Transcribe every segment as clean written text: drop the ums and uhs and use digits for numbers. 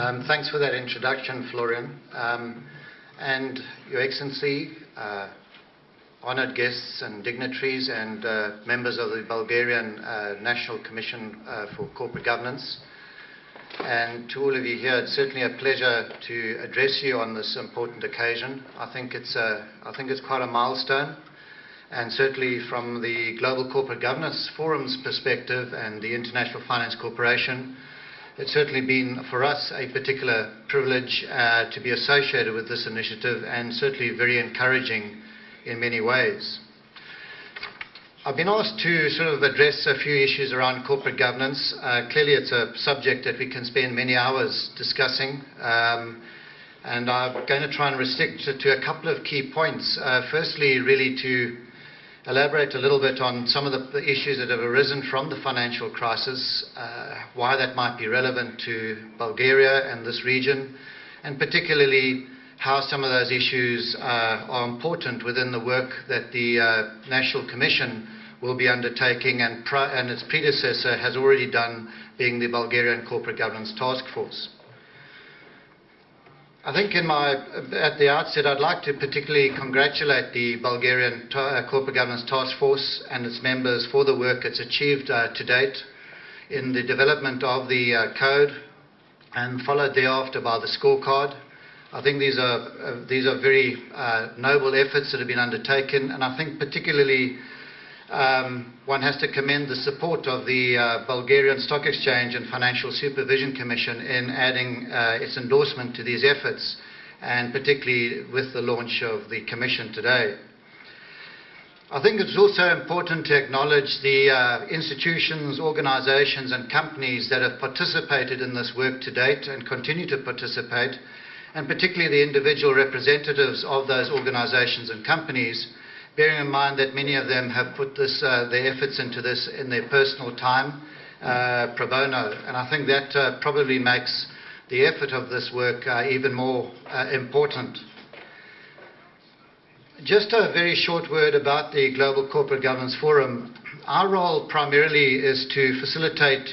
Thanks for that introduction, Florian. And Your Excellency, honoured guests and dignitaries and members of the Bulgarian National Commission for Corporate Governance. And to all of you here, it's certainly a pleasure to address you on this important occasion. I think it's quite a milestone. And certainly from the Global Corporate Governance Forum's perspective and the International Finance Corporation, it's certainly been for us a particular privilege to be associated with this initiative, and certainly very encouraging in many ways. I've been asked to sort of address a few issues around corporate governance. Clearly it's a subject that we can spend many hours discussing, and I'm going to try and restrict it to a couple of key points. Firstly, really to elaborate a little bit on some of the issues that have arisen from the financial crisis, why that might be relevant to Bulgaria and this region, and particularly how some of those issues are important within the work that the National Commission will be undertaking and its predecessor has already done, being the Bulgarian Corporate Governance Task Force. I think at the outset, I'd like to particularly congratulate the Bulgarian Corporate Governance Task Force and its members for the work it's achieved to date in the development of the code, and followed thereafter by the scorecard. I think these are very noble efforts that have been undertaken, and I think particularly one has to commend the support of the Bulgarian Stock Exchange and Financial Supervision Commission in adding its endorsement to these efforts, and particularly with the launch of the Commission today. I think it's also important to acknowledge the institutions, organisations and companies that have participated in this work to date and continue to participate, and particularly the individual representatives of those organisations and companies, bearing in mind that many of them have put their efforts into this in their personal time, pro bono. And I think that probably makes the effort of this work even more important. Just a very short word about the Global Corporate Governance Forum. Our role primarily is to facilitate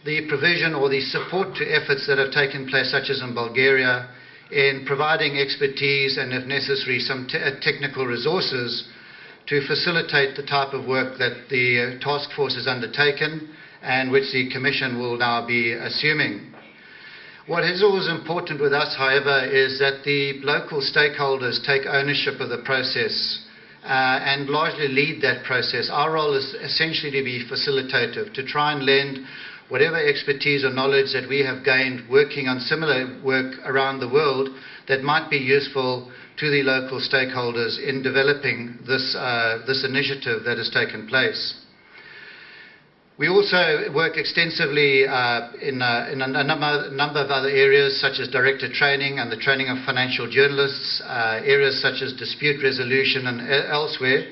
the provision or the support to efforts that have taken place, such as in Bulgaria, in providing expertise and, if necessary, some technical resources to facilitate the type of work that the task force has undertaken and which the Commission will now be assuming. What is always important with us, however, is that the local stakeholders take ownership of the process and largely lead that process. Our role is essentially to be facilitative, to try and lend whatever expertise or knowledge that we have gained working on similar work around the world that might be useful to the local stakeholders in developing this initiative that has taken place. We also work extensively in a number of other areas, such as director training and the training of financial journalists, areas such as dispute resolution and elsewhere.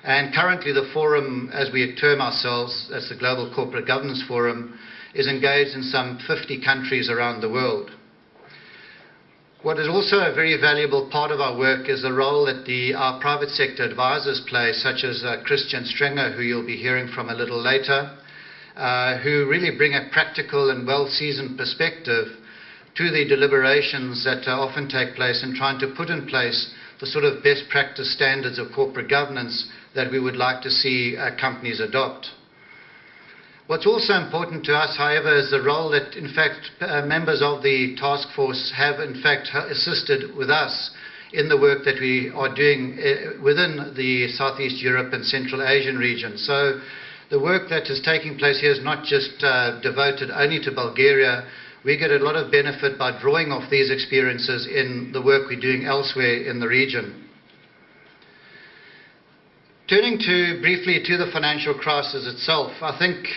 And currently the forum, as we term ourselves, as the Global Corporate Governance Forum, is engaged in some 50 countries around the world. What is also a very valuable part of our work is the role that our private sector advisors play, such as Christian Strenger, who you'll be hearing from a little later, who really bring a practical and well-seasoned perspective to the deliberations that often take place in trying to put in place the sort of best practice standards of corporate governance that we would like to see companies adopt. What's also important to us, however, is the role that, in fact, members of the task force have, in fact, assisted with us in the work that we are doing within the Southeast Europe and Central Asian region. So the work that is taking place here is not just devoted only to Bulgaria. We get a lot of benefit by drawing off these experiences in the work we're doing elsewhere in the region. Turning briefly to the financial crisis itself, I think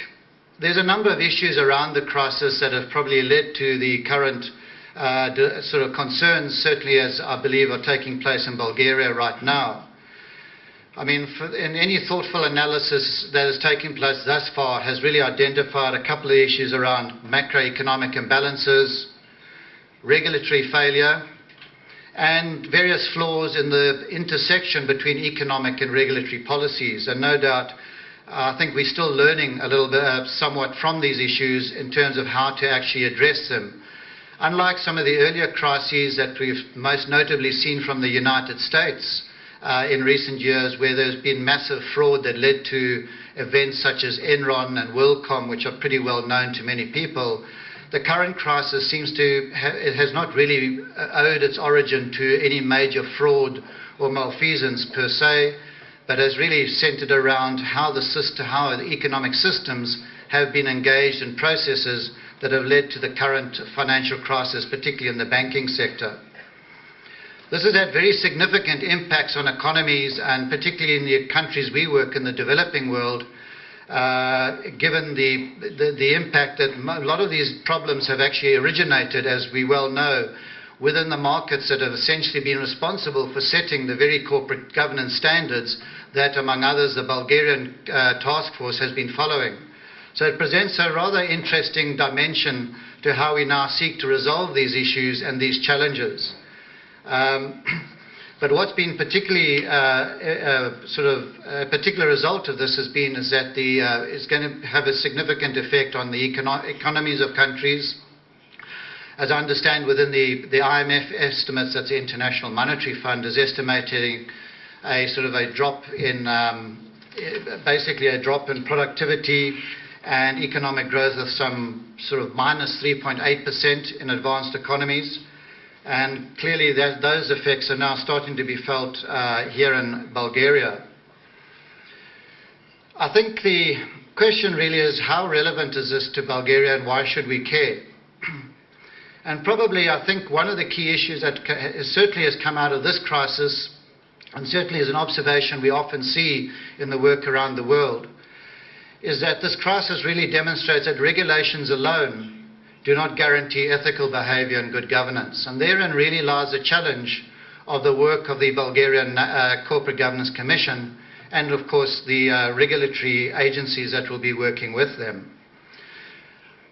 there's a number of issues around the crisis that have probably led to the current sort of concerns, certainly as I believe are taking place in Bulgaria right now. I mean, in any thoughtful analysis that has taken place thus far has really identified a couple of issues around macroeconomic imbalances, regulatory failure, and various flaws in the intersection between economic and regulatory policies. And no doubt, I think we're still learning a little bit somewhat from these issues in terms of how to actually address them. Unlike some of the earlier crises that we've most notably seen from the United States in recent years, where there's been massive fraud that led to events such as Enron and WorldCom, which are pretty well known to many people, the current crisis seems to it has not really owed its origin to any major fraud or malfeasance per se, but has really centered around how the economic systems have been engaged in processes that have led to the current financial crisis, particularly in the banking sector. This has had very significant impacts on economies, and particularly in the countries we work in, the developing world, given the impact that a lot of these problems have actually originated, as we well know, within the markets that have essentially been responsible for setting the very corporate governance standards that, among others, the Bulgarian task force has been following. So it presents a rather interesting dimension to how we now seek to resolve these issues and these challenges. But what's been particularly a particular result of this is that it's going to have a significant effect on the economies of countries. As I understand, within the IMF estimates, that the International Monetary Fund is estimating a drop in basically a drop in productivity and economic growth of some minus 3.8% in advanced economies. And clearly those effects are now starting to be felt here in Bulgaria. I think the question really is, how relevant is this to Bulgaria and why should we care? And probably I think one of the key issues that certainly has come out of this crisis, and certainly is an observation we often see in the work around the world, is that this crisis really demonstrates that regulations alone do not guarantee ethical behavior and good governance. And therein really lies the challenge of the work of the Bulgarian Corporate Governance Commission and, of course, the regulatory agencies that will be working with them.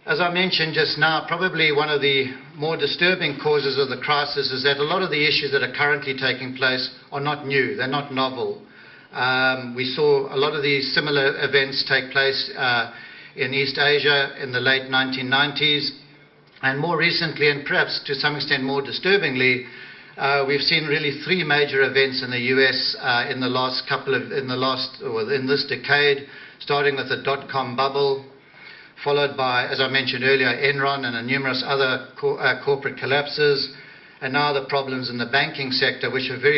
As I mentioned just now, probably one of the more disturbing causes of the crisis is that a lot of the issues that are currently taking place are not new, they're not novel. We saw a lot of these similar events take place in East Asia in the late 1990s, and more recently, and perhaps to some extent more disturbingly, we've seen really three major events in the US in this decade, starting with the dot-com bubble, followed by, as I mentioned earlier, Enron and numerous other corporate collapses, and now the problems in the banking sector, which are very